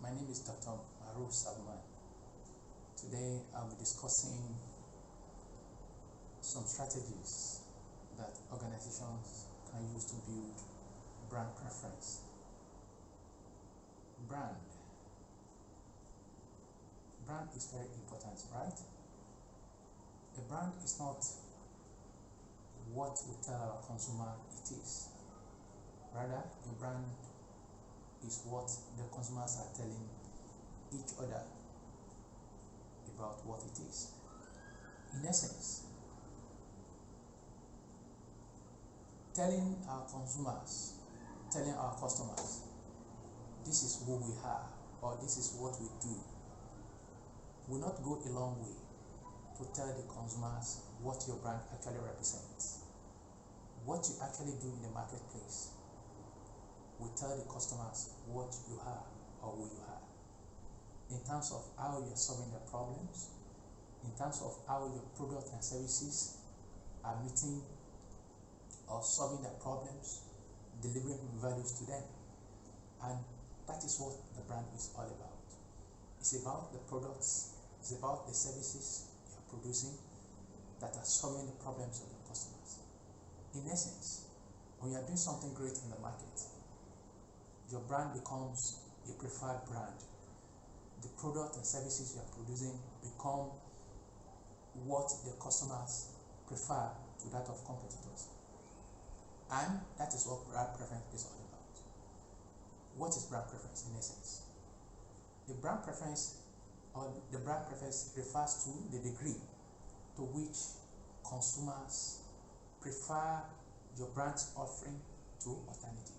My name is Dr. Maruf Salman. Today I'll be discussing some strategies that organizations can use to build brand preference. Brand is very important, right? A brand is not what we tell our consumer it is. Rather, a brand is what the consumers are telling each other about what it is. In essence, telling our consumers, telling our customers, this is who we are or this is what we do, will not go a long way to tell the consumers what your brand actually represents. What you actually do in the marketplace will tell the customers what you are or who you are, in terms of how you're solving their problems, in terms of how your product and services are meeting or solving their problems, delivering values to them. And that is what the brand is all about. It's about the products, it's about the services you're producing that are solving the problems of your customers. In essence, when you're doing something great in the market, your brand becomes a preferred brand. The product and services you are producing become what the customers prefer to that of competitors. And that is what brand preference is all about. What is brand preference in essence? The brand preference refers to the degree to which consumers prefer your brand's offering to alternatives,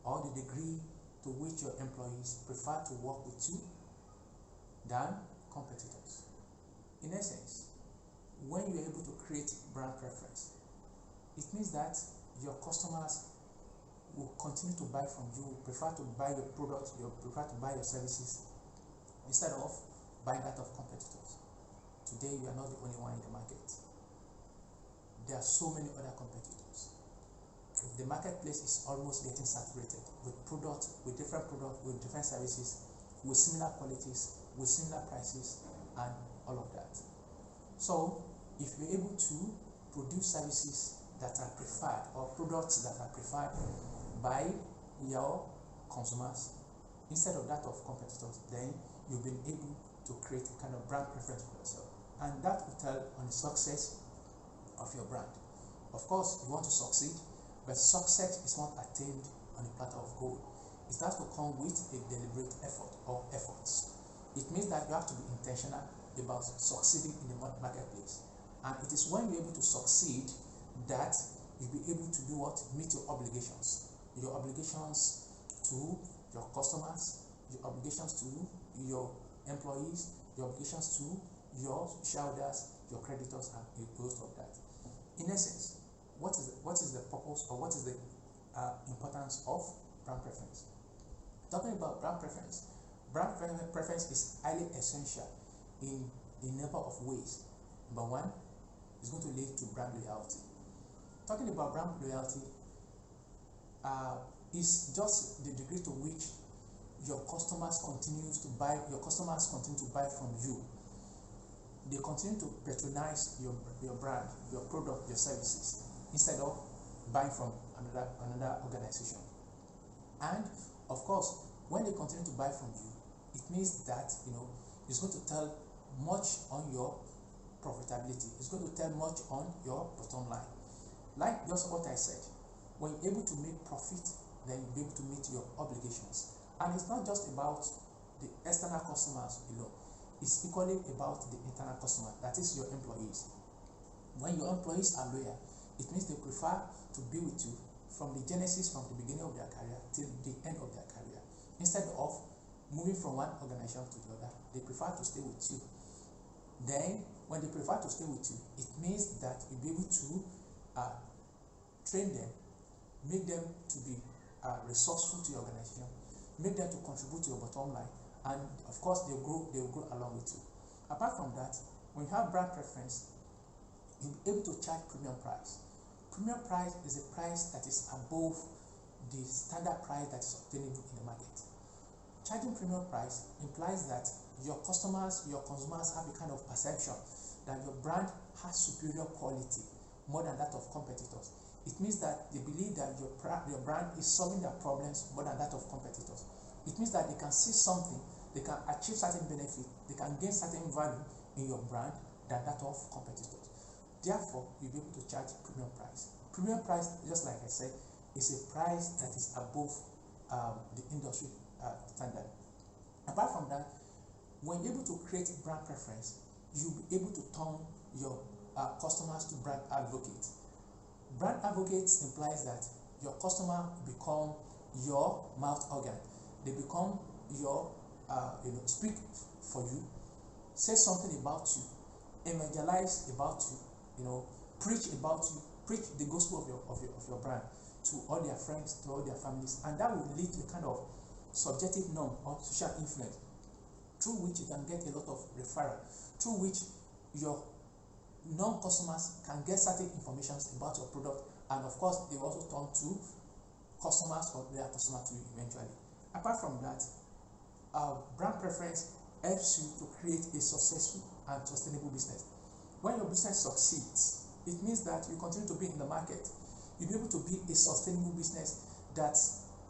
or the degree to which your employees prefer to work with you than competitors. In essence, when you're able to create brand preference, it means that your customers will continue to buy from you, prefer to buy your products, prefer to buy your services instead of buying that of competitors. Today, you are not the only one in the market. There are so many other competitors. The marketplace is almost getting saturated with different products, with different services, with similar qualities, with similar prices, and all of that. So, if you're able to produce services that are preferred or products that are preferred by your consumers instead of that of competitors, then you've been able to create a kind of brand preference for yourself. And that will tell on the success of your brand. Of course, you want to succeed, but success is not attained on a platter of gold. It has to come with a deliberate effort or efforts. It means that you have to be intentional about succeeding in the marketplace. And it is when you're able to succeed that you'll be able to do what? Meet your obligations. Your obligations to your customers, your obligations to your employees, your obligations to your shareholders, your creditors, and a host of that. In essence, what is the purpose or what is the importance of brand preference? Talking about brand preference is highly essential in a number of ways. Number one, it's going to lead to brand loyalty. Talking about brand loyalty is just the degree to which your customers continue to buy from you. They continue to patronize your brand, your product, your services, instead of buying from another organization. And of course, when they continue to buy from you, it means that it's going to tell much on your profitability. It's going to tell much on your bottom line. Like just what I said, when you're able to make profit, then you'll be able to meet your obligations. And it's not just about the external customers alone. It's equally about the internal customer, that is your employees. When your employees are loyal, it means they prefer to be with you from the genesis, from the beginning of their career till the end of their career. Instead of moving from one organization to the other, they prefer to stay with you. Then, when they prefer to stay with you, it means that you'll be able to train them, make them to be resourceful to your organization, make them to contribute to your bottom line, and of course they will grow along with you. Apart from that, when you have brand preference, you'll be able to charge premium price. Premium price is a price that is above the standard price that is obtainable in the market. Charging premium price implies that your customers, your consumers have a kind of perception that your brand has superior quality more than that of competitors. It means that they believe that your brand is solving their problems more than that of competitors. It means that they can see something, they can achieve certain benefit, they can gain certain value in your brand than that of competitors. Therefore, you'll be able to charge premium price. Premium price, just like I said, is a price that is above the industry standard. Apart from that, when you're able to create brand preference, you'll be able to turn your customers to brand advocates. Brand advocates implies that your customer become your mouth organ. They become your, speak for you, say something about you, evangelize about you, preach about you, preach the gospel of your brand to all their friends, to all their families, and that will lead to a kind of subjective norm or social influence through which you can get a lot of referral, through which your non-customers can get certain information about your product, and of course they will also turn to customers or their customer to you eventually. Apart from that, brand preference helps you to create a successful and sustainable business. When your business succeeds, it means that you continue to be in the market. You'll be able to be a sustainable business that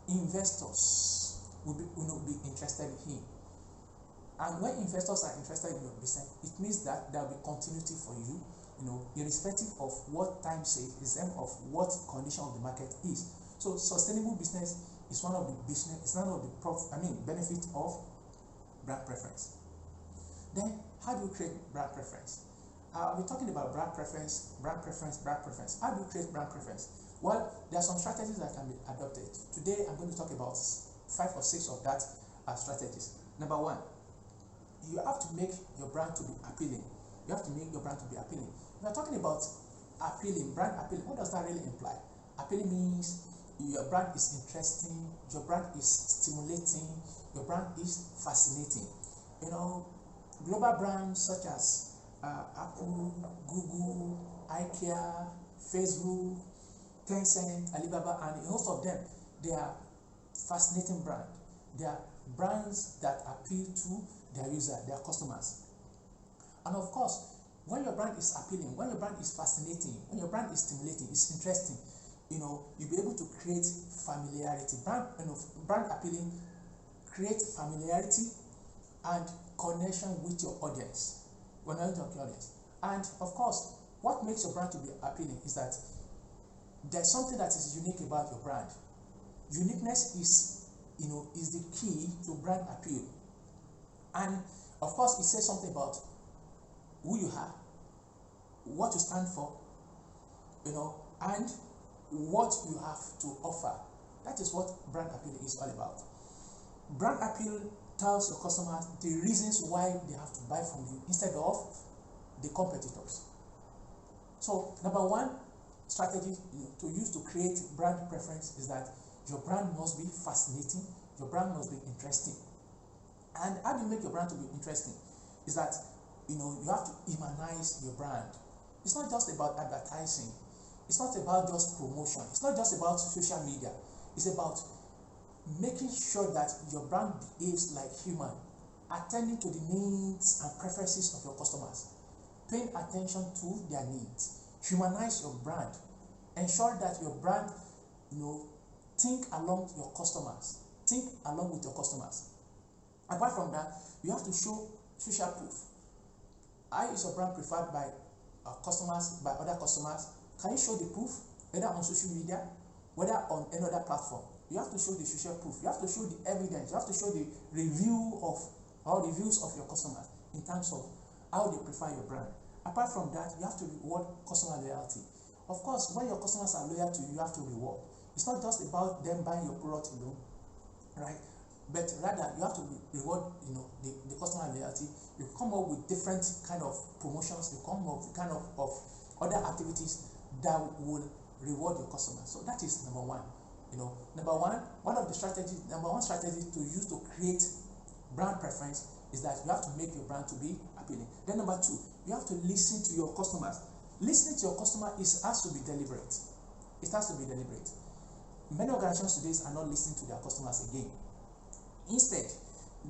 investors will be interested in. And when investors are interested in your business, it means that there will be continuity for you, irrespective of what time says, irrespective of what condition of the market is. So sustainable business is one of the benefit of brand preference. Then, how do you create brand preference? We're talking about brand preference. How do you create brand preference? Well, there are some strategies that can be adopted. Today, I'm going to talk about 5 or 6 of that strategies. Number 1, you have to make your brand to be appealing. You have to make your brand to be appealing. We are talking about appealing, brand appealing. What does that really imply? Appealing means your brand is interesting, your brand is stimulating, your brand is fascinating. Global brands such as Apple, Google, IKEA, Facebook, Tencent, Alibaba, and a host of them, they are fascinating brands. They are brands that appeal to their users, their customers. And of course, when your brand is appealing, when your brand is fascinating, when your brand is stimulating, it's interesting, you'll be able to create familiarity. Brand appealing creates familiarity and connection with your audience. And of course, what makes your brand to be appealing is that there's something that is unique about your brand. Uniqueness is the key to brand appeal. And of course, it says something about who you are, what you stand for, and what you have to offer. That is what brand appeal is all about. Brand appeal tells your customers the reasons why they have to buy from you instead of the competitors. So, number 1 strategy to use to create brand preference is that your brand must be fascinating, your brand must be interesting. And how do you make your brand to be interesting? Is that you have to humanize your brand. It's not just about advertising. It's not about just promotion. It's not just about social media. It's about making sure that your brand behaves like human, attending to the needs and preferences of your customers, paying attention to their needs. Humanize your brand. Ensure that your brand, think along your customers. Think along with your customers. Apart from that, you have to show social proof. How is your brand preferred by customers, by other customers? Can you show the proof, whether on social media, whether on any other platform? You have to show the social proof. You have to show the evidence. You have to show the reviews of your customers in terms of how they prefer your brand. Apart from that, you have to reward customer loyalty. Of course, when your customers are loyal to you, you have to reward. It's not just about them buying your product alone, right? But rather, you have to reward, the customer loyalty. You come up with different kind of promotions. You come up with kind of other activities that will reward your customers. So that is number 1. Number one strategy to use to create brand preference is that you have to make your brand to be appealing. Then number 2, you have to listen to your customers. Listening to your customer has to be deliberate. It has to be deliberate. Many organizations today are not listening to their customers again. Instead,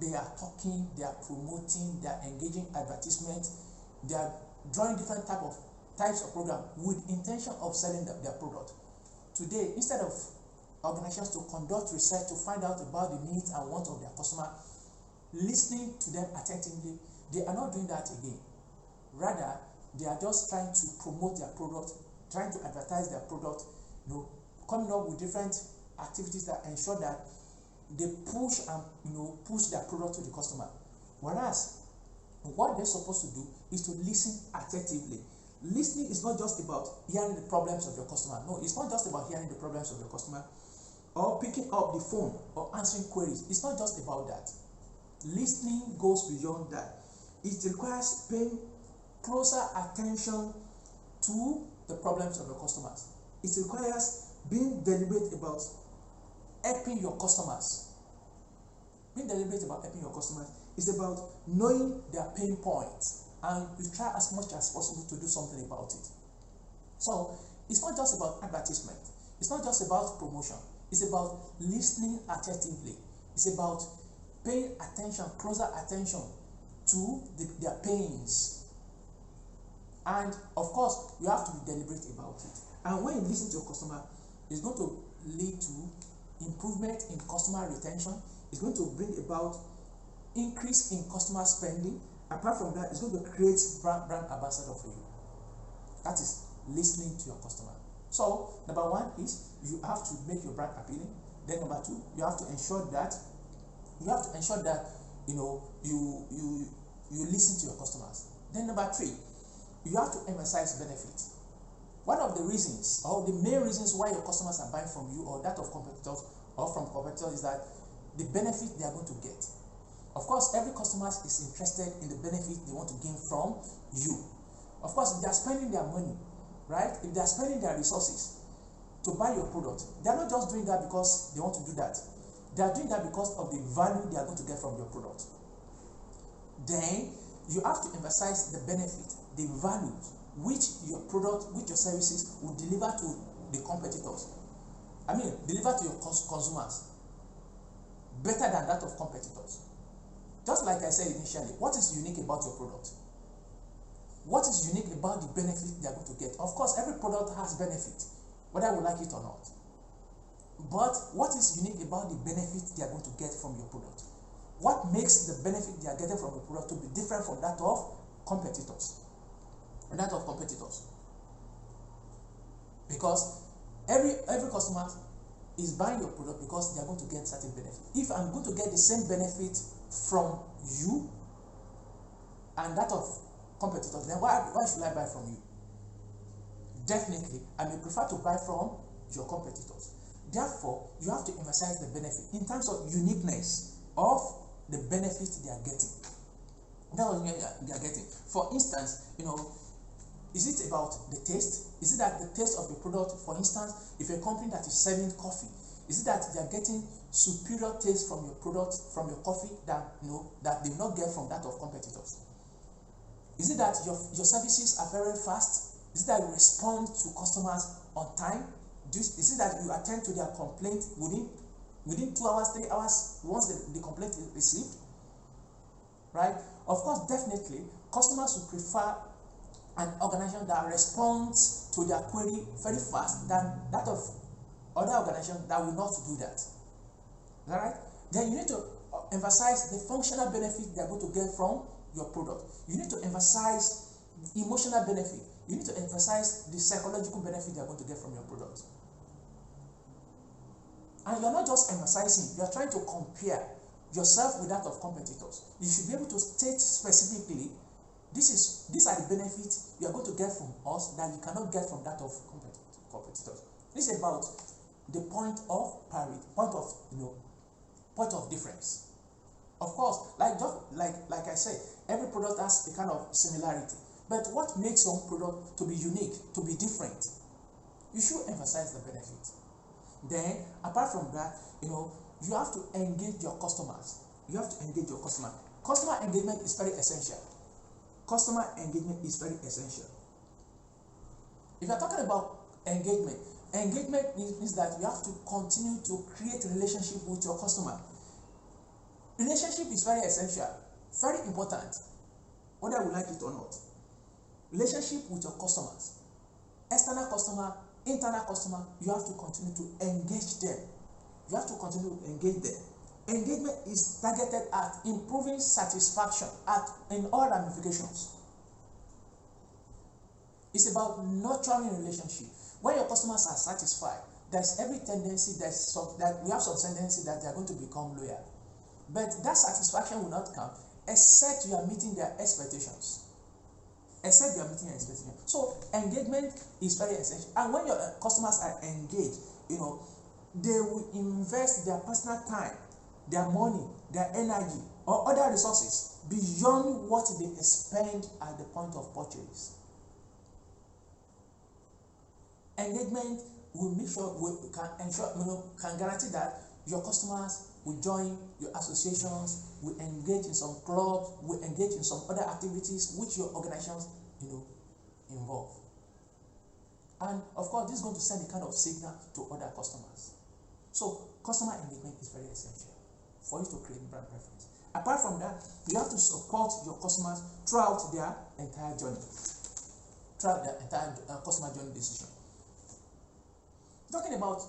they are talking, they are promoting, they are engaging advertisement, they are drawing different types of program with intention of selling their product. Today, instead of organizations to conduct research to find out about the needs and wants of their customer, listening to them attentively, they are not doing that again. Rather, they are just trying to promote their product, trying to advertise their product, coming up with different activities that ensure that they push their product to the customer. Whereas, what they're supposed to do is to listen attentively. Listening is not just about hearing the problems of your customer. No, it's not just about hearing the problems of your customer or picking up the phone or answering queries. It's not just about that. Listening goes beyond that. It requires paying closer attention to the problems of your customers. It requires being deliberate about helping your customers. Being deliberate about helping your customers is about knowing their pain points, and you try as much as possible to do something about it. So it's not just about advertisement. It's not just about promotion. It's about listening attentively. It's about paying attention, closer attention to their pains. And of course, you have to be deliberate about it. And when you listen to your customer, it's going to lead to improvement in customer retention. It's going to bring about increase in customer spending. Apart from that, it's going to create brand ambassador for you. That is listening to your customer. So number one is you have to make your brand appealing. Then number two, you have to ensure that you listen to your customers. Then number three, you have to emphasize benefit. One of the reasons or the main reasons why your customers are buying from you or that of competitors or from competitors is that the benefit they are going to get. Of course, every customer is interested in the benefit they want to gain from you. Of course, if they are spending their money, right? If they are spending their resources to buy your product, they are not just doing that because they want to do that. They are doing that because of the value they are going to get from your product. Then you have to emphasize the benefit, the values which your product, which your services will deliver to the competitors. Deliver to your consumers better than that of competitors. Just like I said initially, what is unique about your product? What is unique about the benefit they are going to get? Of course, every product has benefit, whether we like it or not. But what is unique about the benefit they are going to get from your product? What makes the benefit they are getting from your product to be different from that of competitors? Because every customer is buying your product because they are going to get certain benefit. If I'm going to get the same benefit from you and that of competitors, then why should I buy from you? Definitely, I may prefer to buy from your competitors. Therefore, you have to emphasize the benefit in terms of uniqueness of the benefits they are getting. For instance, is it about the taste? Is it that the taste of the product? For instance, if a company that is selling coffee, is it that they are getting superior taste from your product, from your coffee that they will not get from that of competitors? Is it that your services are very fast? Is it that you respond to customers on time? Is it that you attend to their complaint within 2 hours, 3 hours once the complaint is received? Right? Of course, definitely, customers will prefer an organization that responds to their query very fast than that of other organizations that will not do that. Is that right? Then you need to emphasize the functional benefit they are going to get from your product. You need to emphasize emotional benefit. You need to emphasize the psychological benefit they are going to get from your product. And you're not just emphasizing, you're trying to compare yourself with that of competitors. You should be able to state specifically, these are the benefits you are going to get from us that you cannot get from that of competitors. This is about the point of parity, point of difference. Of course, like I said, every product has a kind of similarity. But what makes some product to be unique, to be different? You should emphasize the benefit. Then, apart from that, you have to engage your customers. You have to engage your customer. Customer engagement is very essential. Customer engagement is very essential. If you're talking about engagement means that you have to continue to create a relationship with your customer. Relationship is very essential, very important, whether we like it or not. Relationship with your customers, external customer, internal customer, you have to continue to engage them. You have to continue to engage them. Engagement is targeted at improving satisfaction in all ramifications. It's about nurturing relationship. When your customers are satisfied, there's every tendency that we have some tendency that they are going to become loyal. But that satisfaction will not come except you are meeting their expectations. Except you are meeting their expectations. So engagement is very essential. And when your customers are engaged, they will invest their personal time, their money, their energy, or other resources beyond what they spend at the point of purchase. Engagement will make sure can guarantee that your customers will join your associations, will engage in some clubs, will engage in some other activities which your organizations involve. And of course, this is going to send a kind of signal to other customers. So customer engagement is very essential for you to create brand preference. Apart from that, you have to support your customers throughout their entire journey, throughout their entire customer journey decision. Talking about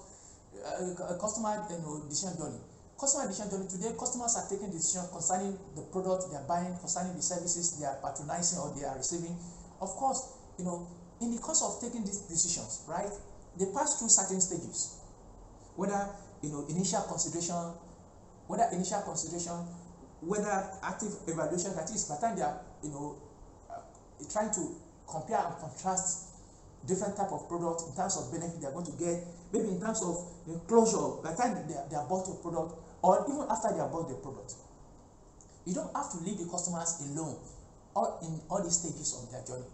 customer decision journey. Customer decision journey, today customers are taking decisions concerning the product they are buying, concerning the services they are patronizing or they are receiving. Of course, in the course of taking these decisions, right, they pass through certain stages. Whether initial consideration, whether active evaluation, that is, by the time they are trying to compare and contrast different type of product in terms of benefit they are going to get, maybe in terms of closure, by the time they are bought your product, or even after they have bought the product. You don't have to leave the customers alone or in all these stages of their journey.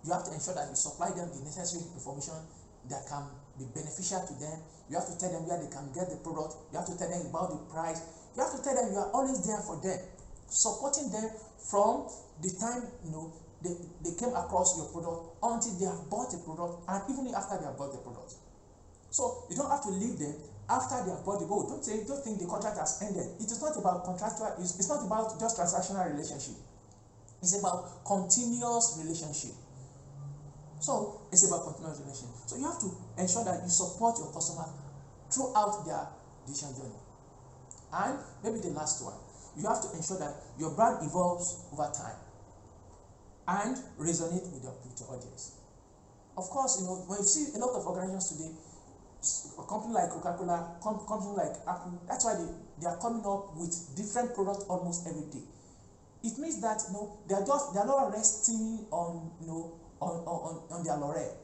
You have to ensure that you supply them the necessary information that can be beneficial to them. You have to tell them where they can get the product. You have to tell them about the price. You have to tell them you are always there for them, supporting them from the time they came across your product until they have bought the product, and even after they have bought the product. So you don't have to leave them after they have bought the boat. Don't think the contract has ended. It is not about contractual. It's not about just transactional relationship. It's about continuous relationship. So it's about continuous relationship. So you have to ensure that you support your customer throughout their decision journey. And maybe the last one, you have to ensure that your brand evolves over time and resonate with your audience. Of course, when you see a lot of organizations today, a company like Coca-Cola, company like Apple, that's why they are coming up with different products almost every day. It means that they are not resting on their laurel.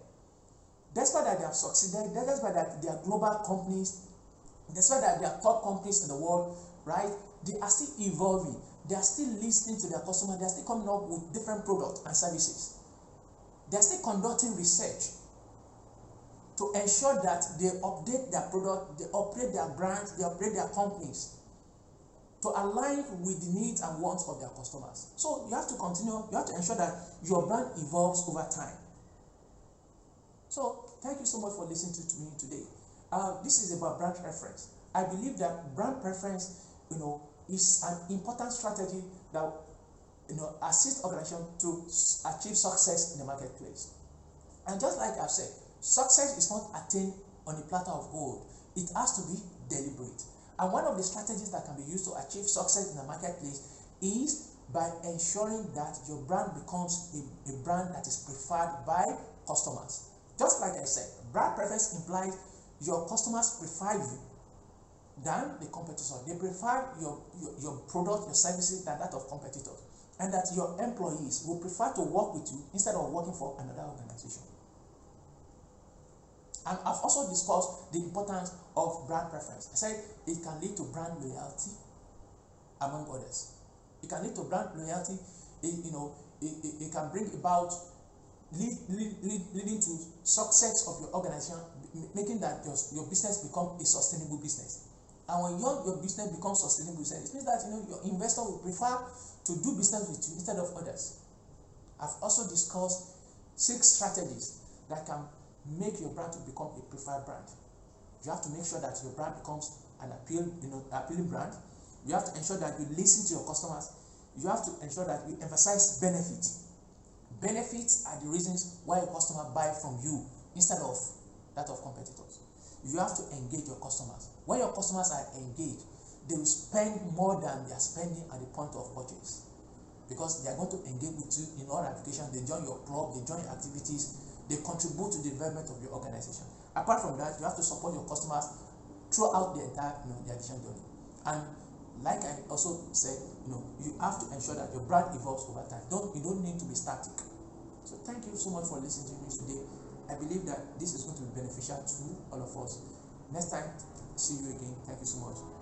Despite that they have succeeded, despite that they are global companies, despite that they are top companies in the world, right? They are still evolving. They are still listening to their customer. They are still coming up with different products and services. They are still conducting research to ensure that they update their product, they upgrade their brands, they upgrade their companies to align with the needs and wants of their customers. So you have to continue, you have to ensure that your brand evolves over time. So thank you so much for listening to me today. This is about brand preference. I believe that brand preference, is an important strategy that assists organizations to achieve success in the marketplace. And just like I've said, success is not attained on a platter of gold. It has to be deliberate. And one of the strategies that can be used to achieve success in the marketplace is by ensuring that your brand becomes a brand that is preferred by customers. Just like I said, brand preference implies your customers prefer you than the competitor. They prefer your product, your services than that of competitors. And that your employees will prefer to work with you instead of working for another organization. And I've also discussed the importance of brand preference. I said it can lead to brand loyalty, among others. It can lead to brand loyalty. It can bring about leading to success of your organization, making that your business become a sustainable business. And when your business becomes sustainable business, it means that your investor will prefer to do business with you instead of others. I've also discussed 6 strategies that can make your brand to become a preferred brand. You have to make sure that your brand becomes an appealing brand. You have to ensure that you listen to your customers. You have to ensure that you emphasize benefit. Benefits are the reasons why a customer buy from you instead of that of competitors. You have to engage your customers. When your customers are engaged, they will spend more than they are spending at the point of purchase, because they are going to engage with you in all applications. They join your club, they join your activities, they contribute to the development of your organization. Apart from that, you have to support your customers throughout the entire their decision journey. And like I also said, you have to ensure that your brand evolves over time. You don't need to be static. So thank you so much for listening to me today. I believe that this is going to be beneficial to all of us. Next time, see you again. Thank you so much.